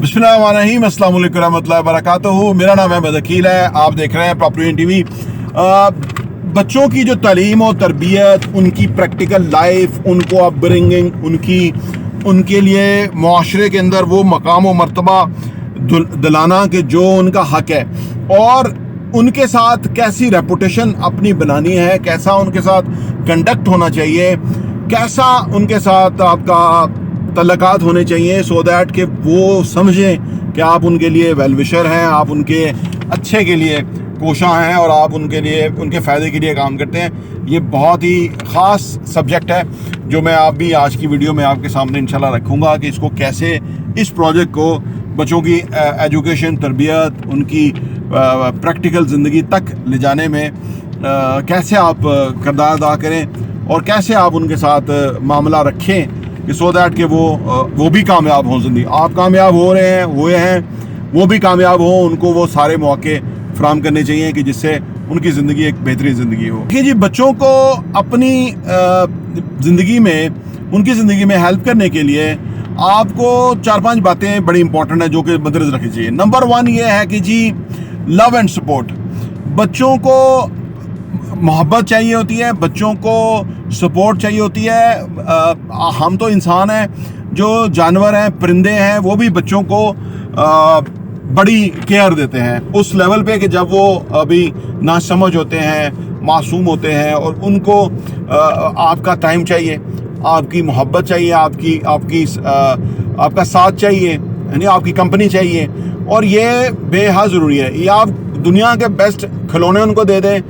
बिस्मिल्लाहिर्रहमानिर्रहीम, अस्सलाम वालेकुम रहमतुल्लाहि व बरकातुहू। मेरा नाम अहमद अकील है। आप देख रहे हैं प्रॉपर्टी टीवी। बच्चों की जो तालीम और तरबियत, उनकी प्रैक्टिकल लाइफ, उनको अपब्रिंगिंग, उनके लिए मुआशरे के अंदर वो मकाम व मर्तबा दिलाना कि जो उनका हक है, और उनके साथ कैसी रेपुटेशन अपनी बनानी है, कैसा उनके साथ कंडक्ट होना चाहिए, कैसा उनके साथ आपका तल्लकात होने चाहिए, सो दैट कि वो समझें कि आप उनके लिए वेल विशर हैं, आप उनके अच्छे के लिए कोशा हैं और आप उनके लिए, उनके फ़ायदे के लिए काम करते हैं। ये बहुत ही ख़ास सब्जेक्ट है जो मैं आप भी आज की वीडियो में आपके सामने इंशाल्लाह रखूँगा कि इसको कैसे, इस प्रोजेक्ट को बच्चों की एजुकेशन, तरबियत, उनकी प्रैक्टिकल ज़िंदगी तक ले जाने में कैसे आप किरदार अदा करें और कैसे आप उनके साथ मामला रखें कि सो दैट कि वो भी कामयाब हों ज़िंदगी। आप कामयाब हो रहे हैं, हुए हैं, वो भी कामयाब हों, उनको वो सारे मौके फराहम करने चाहिए कि जिससे उनकी ज़िंदगी एक बेहतरीन ज़िंदगी हो। कि जी बच्चों को अपनी ज़िंदगी में, उनकी ज़िंदगी में हेल्प करने के लिए आपको 4-5 बातें बड़ी इंपॉर्टेंट है जो कि मद्देनज़र रखनी चाहिए। नंबर 1 ये है कि जी लव एंड सपोर्ट। बच्चों को मोहब्बत चाहिए होती है, बच्चों को सपोर्ट चाहिए होती है। हम तो इंसान हैं, जो जानवर हैं, परिंदे हैं, वो भी बच्चों को बड़ी केयर देते हैं उस लेवल पे कि जब वो अभी नासमझ होते हैं, मासूम होते हैं, और उनको आपका टाइम चाहिए, आपकी मोहब्बत चाहिए, आपका साथ चाहिए, यानी आपकी कंपनी चाहिए, और ये बेहद ज़रूरी है। ये आप दुनिया के बेस्ट खिलौने उनको दे दें,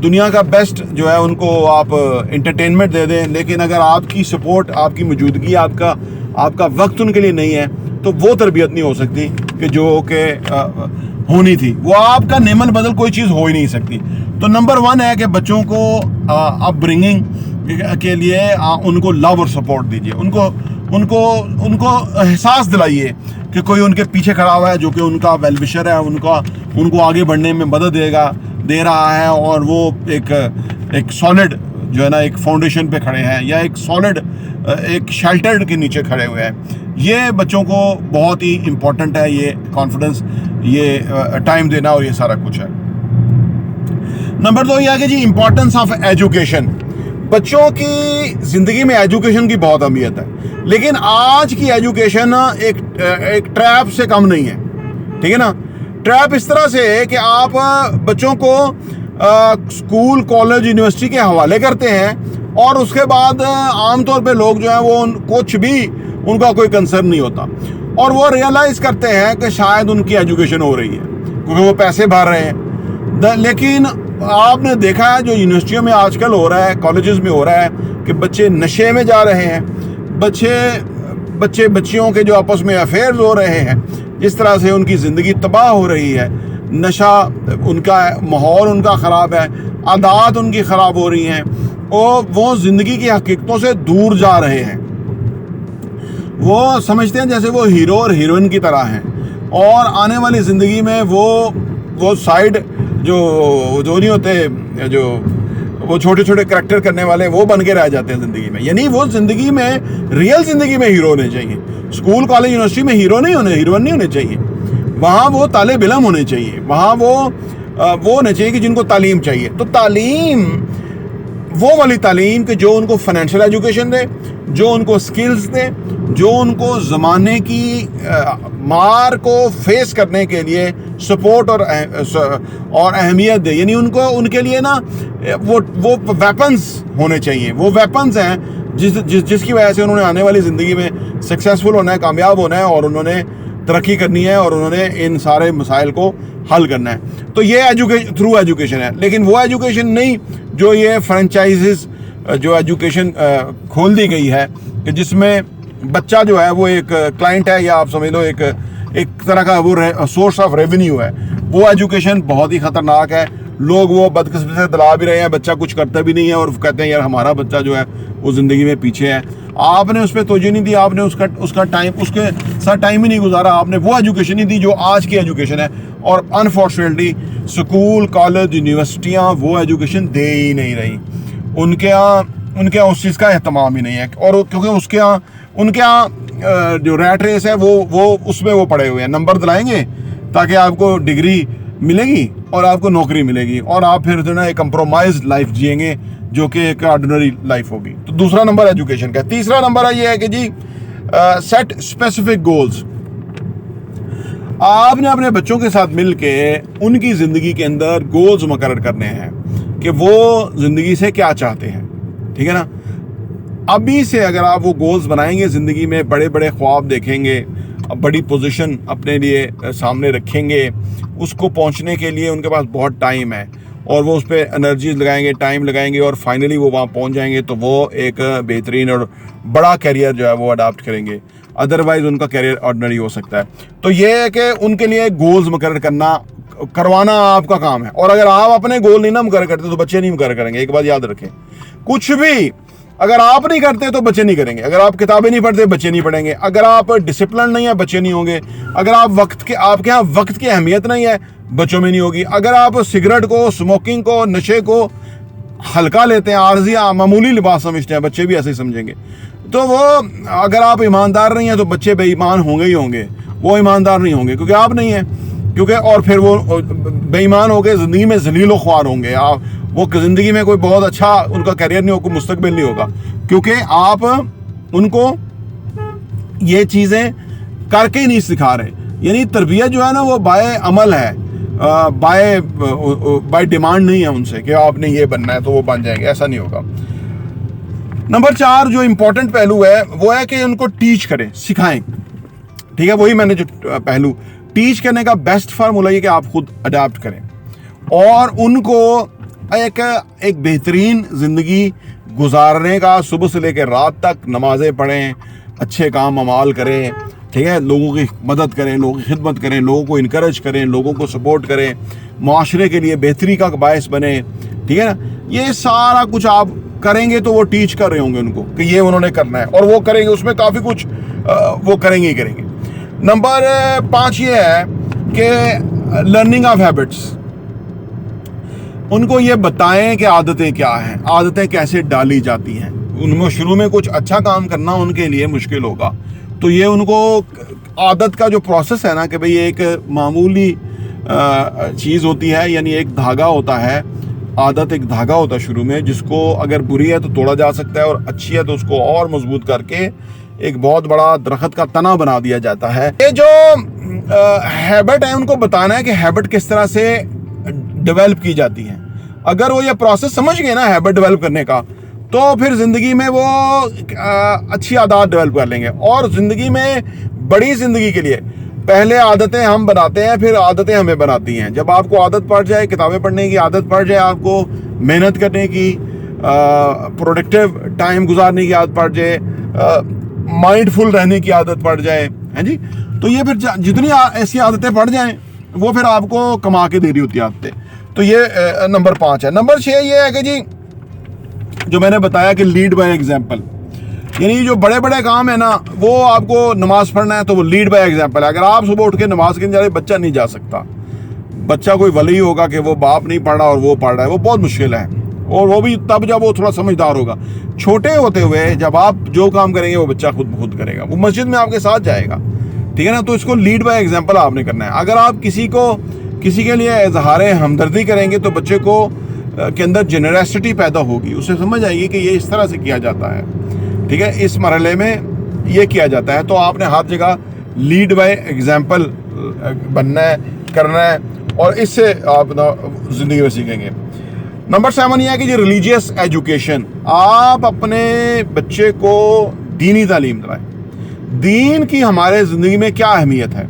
दुनिया का बेस्ट जो है उनको आप इंटरटेनमेंट दे दें, लेकिन अगर आपकी सपोर्ट, आपकी मौजूदगी, आपका वक्त उनके लिए नहीं है, तो वो तरबियत नहीं हो सकती कि जो कि होनी थी। वो आपका नेमल बदल कोई चीज़ हो ही नहीं सकती। तो नंबर 1 है कि बच्चों को अपब्रिंगिंग के लिए उनको लव और सपोर्ट दीजिए। उनको एहसास दिलाइए कि कोई उनके पीछे खड़ा हुआ है जो कि उनका वेल विशर है, उनको आगे बढ़ने में मदद दे रहा है, और वो एक सॉलिड जो है ना, एक फाउंडेशन पे खड़े हैं, या एक सॉलिड एक शेल्टर के नीचे खड़े हुए हैं। ये बच्चों को बहुत ही इम्पोर्टेंट है, ये कॉन्फिडेंस, ये टाइम देना, और ये सारा कुछ है। नंबर 2 ये है कि जी इम्पोर्टेंस ऑफ एजुकेशन। बच्चों की ज़िंदगी में एजुकेशन की बहुत अहमियत है, लेकिन आज की एजुकेशन एक ट्रैप से कम नहीं है, ठीक है ना। ट्रैप इस तरह से है कि आप बच्चों को स्कूल, कॉलेज, यूनिवर्सिटी के हवाले करते हैं, और उसके बाद आमतौर पे लोग जो हैं वो कुछ भी उनका कोई कंसर्न नहीं होता, और वो रियलाइज़ करते हैं कि शायद उनकी एजुकेशन हो रही है क्योंकि वो पैसे भर रहे हैं। लेकिन आपने देखा है जो यूनिवर्सिटियों में आजकल हो रहा है, कॉलेजेस में हो रहा है कि बच्चे नशे में जा रहे हैं, बच्चियों के जो आपस में अफेयर्स हो रहे हैं, जिस तरह से उनकी ज़िंदगी तबाह हो रही है। नशा, उनका माहौल उनका ख़राब है, आदत उनकी ख़राब हो रही हैं, और वो ज़िंदगी की हकीकतों से दूर जा रहे हैं। वो समझते हैं जैसे वो हीरो और हीरोइन की तरह हैं, और आने वाली ज़िंदगी में वो साइड जो नहीं होते, जो वो छोटे छोटे करैक्टर करने वाले, वो बन के रह जाते हैं ज़िंदगी में। यानी वो ज़िंदगी में, रियल ज़िंदगी में हीरो होने चाहिए। स्कूल, कॉलेज, यूनिवर्सिटी में हीरोइन नहीं होने चाहिए। वहाँ वो तालिब इल्म होने चाहिए, वहाँ वो होने चाहिए कि जिनको तालीम चाहिए। तो तालीम, वो वाली तालीम कि जो उनको फाइनेंशियल एजुकेशन दे, जो उनको स्किल्स दे, जो उनको ज़माने की मार को फेस करने के लिए सपोर्ट और अहमियत दे। यानी उनके लिए ना वो वेपन्स होने चाहिए। वो वेपन्स हैं जिसकी वजह से उन्होंने आने वाली ज़िंदगी में सक्सेसफुल होना है, कामयाब होना है, और उन्होंने तरक्की करनी है, और उन्होंने इन सारे मसाइल को हल करना है। तो ये थ्रू एजुकेशन है, लेकिन वो एजुकेशन नहीं जो ये फ्रेंचाइजेस, जो एजुकेशन खोल दी गई है कि जिसमें बच्चा जो है वो एक क्लाइंट है, या आप समझ लो एक तरह का वो सोर्स ऑफ रेवेन्यू है। वो एजुकेशन बहुत ही ख़तरनाक है। लोग वो बदकिस्मती से दिला भी रहे हैं, बच्चा कुछ करता भी नहीं है, और कहते हैं यार हमारा बच्चा जो है वो ज़िंदगी में पीछे है। आपने उस पर तवज्जो नहीं दी, आपने उसका टाइम, उसके साथ टाइम ही नहीं गुजारा, आपने वो एजुकेशन नहीं दी जो आज की एजुकेशन है। और अनफॉर्चुनेटली स्कूल, कॉलेज, यूनिवर्सिटियाँ वो एजुकेशन दे ही नहीं रही। उनके यहाँ उस चीज़ का एहतमाम ही नहीं है, और क्योंकि उनके यहाँ जो रैट रेस है वो उसमें वो पड़े हुए हैं, नंबर दिलाएंगे ताकि आपको डिग्री मिलेगी और आपको नौकरी मिलेगी और आप फिर जो ना एक कंप्रोमाइज लाइफ जिएंगे जो कि एक ऑर्डिनरी लाइफ होगी। तो दूसरा नंबर एजुकेशन का। तीसरा नंबर है ये है कि जी सेट स्पेसिफिक गोल्स। आपने अपने बच्चों के साथ मिलके उनकी जिंदगी के अंदर गोल्स मुकर्रर करने हैं कि वो जिंदगी से क्या चाहते हैं, ठीक है ना। अभी से अगर आप वो गोल्स बनाएंगे, जिंदगी में बड़े बड़े ख्वाब देखेंगे, बड़ी पोजीशन अपने लिए सामने रखेंगे, उसको पहुंचने के लिए उनके पास बहुत टाइम है और वो उस पर एनर्जी लगाएंगे, टाइम लगाएंगे और फाइनली वो वहाँ पहुंच जाएंगे, तो वो एक बेहतरीन और बड़ा करियर जो है वो अडॉप्ट करेंगे। अदरवाइज उनका करियर ऑर्डिनरी हो सकता है। तो ये है कि उनके लिए गोल्स मुकर्रर करवाना आपका काम है। और अगर आप अपने गोल नहीं ना मुकर्रर करते तो बच्चे नहीं मुकर्रर करेंगे। एक बात याद रखें, कुछ भी अगर आप नहीं करते तो बच्चे नहीं करेंगे। अगर आप किताबें नहीं पढ़ते बच्चे नहीं पढ़ेंगे। अगर आप डिसिप्लिन नहीं है बच्चे नहीं होंगे। अगर आप आपके यहाँ वक्त की अहमियत नहीं है बच्चों में नहीं होगी। अगर आप सिगरेट को, स्मोकिंग को, नशे को हल्का लेते हैं, आर्जी मामूली लिबास समझते हैं, बच्चे भी ऐसे ही समझेंगे। तो वो अगर आप ईमानदार नहीं हैं तो बच्चे बेईमान होंगे ही होंगे, वो ईमानदार नहीं होंगे क्योंकि आप नहीं हैं, क्योंकि और फिर वो बेईमान हो गए, ज़िंदगी में ज़लील ख्वार होंगे। आप वो ज़िंदगी में कोई बहुत अच्छा उनका करियर नहीं होगा, मुस्तकबिल नहीं होगा, क्योंकि आप उनको ये चीज़ें करके ही नहीं सिखा रहे। यानी तरबियत जो है ना वो बाय अमल है, बाय डिमांड नहीं है उनसे कि आपने ये बनना है तो वो बन जाएंगे, ऐसा नहीं होगा। नंबर 4 जो इंपॉर्टेंट पहलू है वो है कि उनको टीच करें, सिखाएं, ठीक है। वही मैंने जो पहलू टीच करने का बेस्ट फार्मूला ये कि आप खुद अडॉप्ट करें और उनको एक बेहतरीन ज़िंदगी गुजारने का, सुबह से लेकर रात तक नमाजें पढ़ें, अच्छे काम अमाल करें, ठीक है, लोगों की मदद करें, लोगों की खिदमत करें, लोगों को इनकरेज करें, लोगों को सपोर्ट करें, माशरे के लिए बेहतरी का बायस बने, ठीक है ना। ये सारा कुछ आप करेंगे तो वो टीच कर रहे होंगे उनको कि ये उन्होंने करना है और वो करेंगे, उसमें काफ़ी कुछ वो करेंगे ही करेंगे। नंबर 5 ये है कि लर्निंग ऑफ हैबिट्स। उनको ये बताएं कि आदतें क्या हैं, आदतें कैसे डाली जाती हैं। उनको शुरू में कुछ अच्छा काम करना उनके लिए मुश्किल होगा, तो ये उनको आदत का जो प्रोसेस है ना कि भाई एक मामूली चीज़ होती है, यानी एक धागा होता है, आदत एक धागा होता है शुरू में, जिसको अगर बुरी है तो तोड़ा जा सकता है और अच्छी है तो उसको और मजबूत करके एक बहुत बड़ा दरख्त का तना बना दिया जाता है। ये जो हैबिट है उनको बताना है कि हैबिट किस तरह से डेवलप की जाती है। अगर वो ये प्रोसेस समझ गए ना हैबिट डेवलप करने का, तो फिर ज़िंदगी में वो अच्छी आदत डेवलप कर लेंगे। और ज़िंदगी में, बड़ी ज़िंदगी के लिए पहले आदतें हम बनाते हैं, फिर आदतें हमें बनाती हैं। जब आपको आदत पड़ जाए, किताबें पढ़ने की आदत पड़ जाए, आपको मेहनत करने की, प्रोडक्टिव टाइम गुजारने की आदत पड़ जाए, माइंडफुल रहने की आदत पड़ जाए, है जी, तो ये फिर जितनी ऐसी आदतें पड़ जाएं वो फिर आपको कमा के दे रही होती आदतें। तो ये नंबर 5 है। नंबर 6 ये है कि जी जो मैंने बताया कि लीड बाय एग्जाम्पल, यानी जो बड़े बड़े काम है ना, वो आपको नमाज पढ़ना है तो वो लीड बाय एग्जाम्पल है। अगर आप सुबह उठ के नमाज के नहीं जा रहे, बच्चा नहीं जा सकता। बच्चा कोई वली होगा कि वो बाप नहीं पढ़ रहा और वो पढ़ रहा है, वो बहुत मुश्किल है। और वो भी तब जब वो थोड़ा समझदार होगा। छोटे होते हुए जब आप जो काम करेंगे वो बच्चा खुद करेगा, वो मस्जिद में आपके साथ जाएगा, ठीक है ना। तो इसको लीड बाय एग्जाम्पल आपने करना है। अगर आप किसी के लिए इजहार हमदर्दी करेंगे तो बच्चे को के अंदर जेनरसिटी पैदा होगी, उसे समझ आएगी कि ये इस तरह से किया जाता है, ठीक है, इस मरहले में ये किया जाता है। तो आपने हर जगह लीड बाय एग्जाम्पल बनना है, करना है, और इससे आप ज़िंदगी में सीखेंगे। नंबर 7 ये है कि जो रिलीजियस एजुकेशन, आप अपने बच्चे को दीनी तालीम दिलाएं। दीन की हमारे ज़िंदगी में क्या अहमियत है,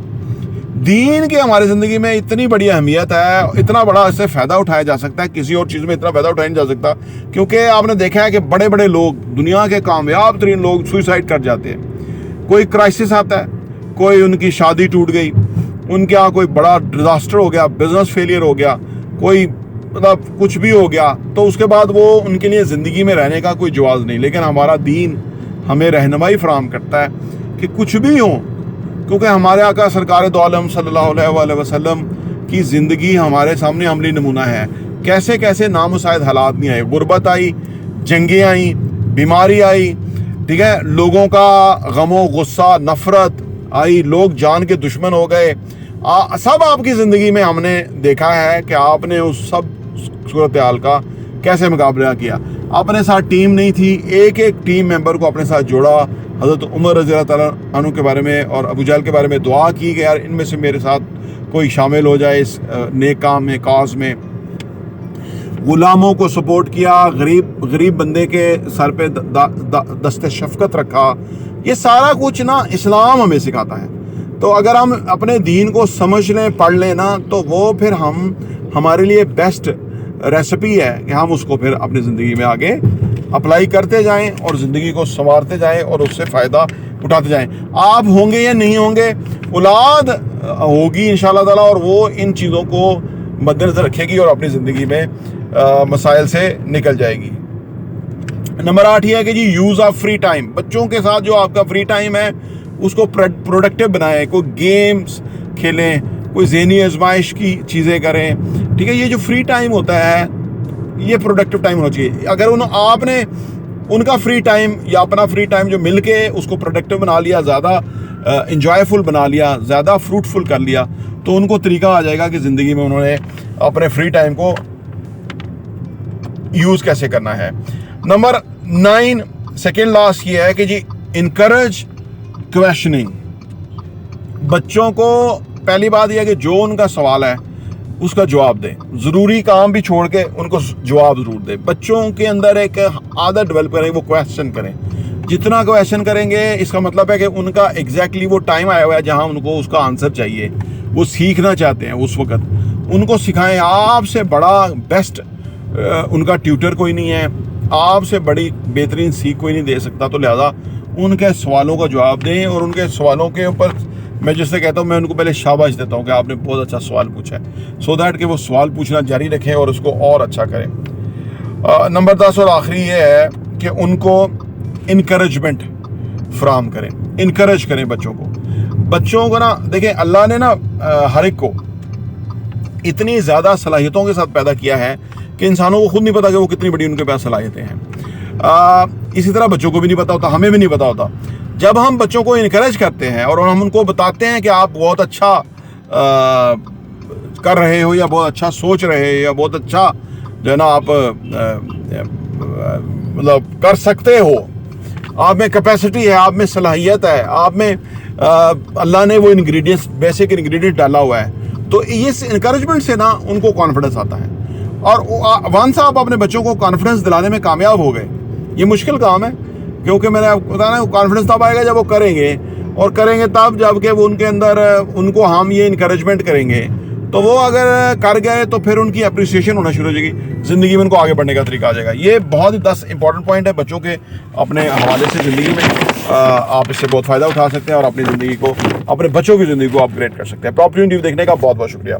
दीन की हमारी ज़िंदगी में इतनी बड़ी अहमियत है, इतना बड़ा इससे फ़ायदा उठाया जा सकता है, किसी और चीज़ में इतना फ़ायदा उठाया नहीं जा सकता। क्योंकि आपने देखा है कि बड़े बड़े लोग, दुनिया के कामयाब तरीन लोग सुसाइड कर जाते हैं। कोई क्राइसिस आता है, कोई उनकी शादी टूट गई, उनके यहाँ कोई बड़ा डिज़ास्टर हो गया, बिजनेस फेलियर हो गया, कोई मतलब कुछ भी हो गया, तो उसके बाद वो उनके लिए ज़िंदगी में रहने का कोई जवाज़ नहीं। लेकिन हमारा दीन हमें रहनुमाई फराहम करता है कि कुछ भी हो, क्योंकि हमारे आका सरकार दो आलम सल्लल्लाहु अलैहि वसल्लम की ज़िंदगी हमारे सामने अमली नमूना है। कैसे कैसे नामुसाइद हालात नहीं आए, गुर्बत आई, जंगें आई, बीमारी आई, ठीक है, लोगों का गमो गुस्सा नफरत आई, लोग जान के दुश्मन हो गए। सब आपकी ज़िंदगी में हमने देखा है कि आपने उस सब सूरत हाल का कैसे मुकाबला किया। अपने साथ टीम नहीं थी, एक एक टीम मेंबर को अपने साथ जोड़ा। हज़रत उमर रज़ी अल्लाह तआला अन्हु के बारे में और अबू जहल के बारे में दुआ की कि यार इनमें से मेरे साथ कोई शामिल हो जाए इस नेक काम में, काज में। गुलामों को सपोर्ट किया, गरीब बंदे के सर पे दस्ते शफकत रखा। ये सारा कुछ ना इस्लाम हमें सिखाता है। तो अगर हम अपने दीन को समझ लें, पढ़ लें ना, तो वो फिर हमारे लिए बेस्ट रेसिपी है कि हम उसको फिर अपनी ज़िंदगी में आगे अप्लाई करते जाएं और ज़िंदगी को संवारते जाएं और उससे फ़ायदा उठाते जाएं। आप होंगे या नहीं होंगे, औलाद होगी इंशाअल्लाह ताला, और वो इन चीज़ों को मद्देनज़र रखेगी और अपनी ज़िंदगी में मसाइल से निकल जाएगी। नंबर 8 ये है कि जी यूज़ ऑफ फ्री टाइम। बच्चों के साथ जो आपका फ्री टाइम है उसको प्रोडक्टिव बनाएं। कोई गेम्स खेलें, कोई ज़हनी आजमाइश की चीज़ें करें। ठीक है, ये जो फ्री टाइम होता है ये प्रोडक्टिव टाइम होना चाहिए। अगर आपने उनका फ्री टाइम या अपना फ्री टाइम जो मिल के उसको प्रोडक्टिव बना लिया, ज़्यादा इंजॉयफुल बना लिया, ज़्यादा फ्रूटफुल कर लिया, तो उनको तरीका आ जाएगा कि ज़िंदगी में उन्होंने अपने फ्री टाइम को यूज़ कैसे करना है। नंबर 9 सेकेंड लास्ट ये है कि जी इनकरेज क्वेश्चनिंग। बच्चों को पहली बात यह है कि जो उनका सवाल है उसका जवाब दें। ज़रूरी काम भी छोड़ के उनको जवाब ज़रूर दें। बच्चों के अंदर एक आदत डेवलप करें, वो क्वेश्चन करें। जितना क्वेश्चन करेंगे इसका मतलब है कि उनका एग्जैक्टली वो टाइम आया हुआ है जहां उनको उसका आंसर चाहिए, वो सीखना चाहते हैं उस वक्त। उनको सिखाएं। आपसे बड़ा बेस्ट उनका ट्यूटर कोई नहीं है, आपसे बड़ी बेहतरीन सीख कोई नहीं दे सकता। तो लिहाजा उनके सवालों का जवाब दें और उनके सवालों के ऊपर मैं जिससे कहता हूँ, मैं उनको पहले शाबाश देता हूँ कि आपने बहुत अच्छा सवाल पूछा है, सो दैट कि वो सवाल पूछना जारी रखें और उसको और अच्छा करें। नंबर 10 और आखिरी ये है कि उनको इनकरेजमेंट फ्राहम करें, इनकरेज करें बच्चों को ना। देखिए, अल्लाह ने ना हर एक को इतनी ज़्यादा सलाहियतों के साथ पैदा किया है कि इंसानों को खुद नहीं पता कि वो कितनी बड़ी उनके पास सलाहियतें हैं। इसी तरह बच्चों को भी नहीं पता होता, हमें भी नहीं पता होता। जब हम बच्चों को इनकरेज करते हैं और हम उनको बताते हैं कि आप बहुत अच्छा कर रहे हो या बहुत अच्छा सोच रहे हो या बहुत अच्छा जो है ना आप मतलब कर सकते हो, आप में कैपेसिटी है, आप में सलाहियत है, आप में अल्लाह ने वो इंग्रेडिएंट्स, बेसिक इंग्रेडिएंट डाला हुआ है, तो इस इनकरेजमेंट से ना उनको कॉन्फिडेंस आता है। और वंस आप अपने बच्चों को कॉन्फिडेंस दिलाने में कामयाब हो गए, ये मुश्किल काम है, क्योंकि मैंने आपको बताया ना कॉन्फिडेंस तब आएगा जब वो करेंगे, और करेंगे तब जबकि वो उनके अंदर उनको हम ये इनकरेजमेंट करेंगे, तो वो अगर कर गए तो फिर उनकी अप्रिसिएशन होना शुरू हो जाएगी, ज़िंदगी में उनको आगे बढ़ने का तरीका आ जाएगा। ये बहुत ही 10 इंपॉर्टेंट पॉइंट है बच्चों के अपने हवाले से ज़िंदगी में। आप इससे बहुत फ़ायदा उठा सकते हैं और अपनी ज़िंदगी को, अपने बच्चों की ज़िंदगी को अपग्रेड कर सकते हैं। प्रॉपर्टी न्यूज़ देखने का बहुत बहुत शुक्रिया।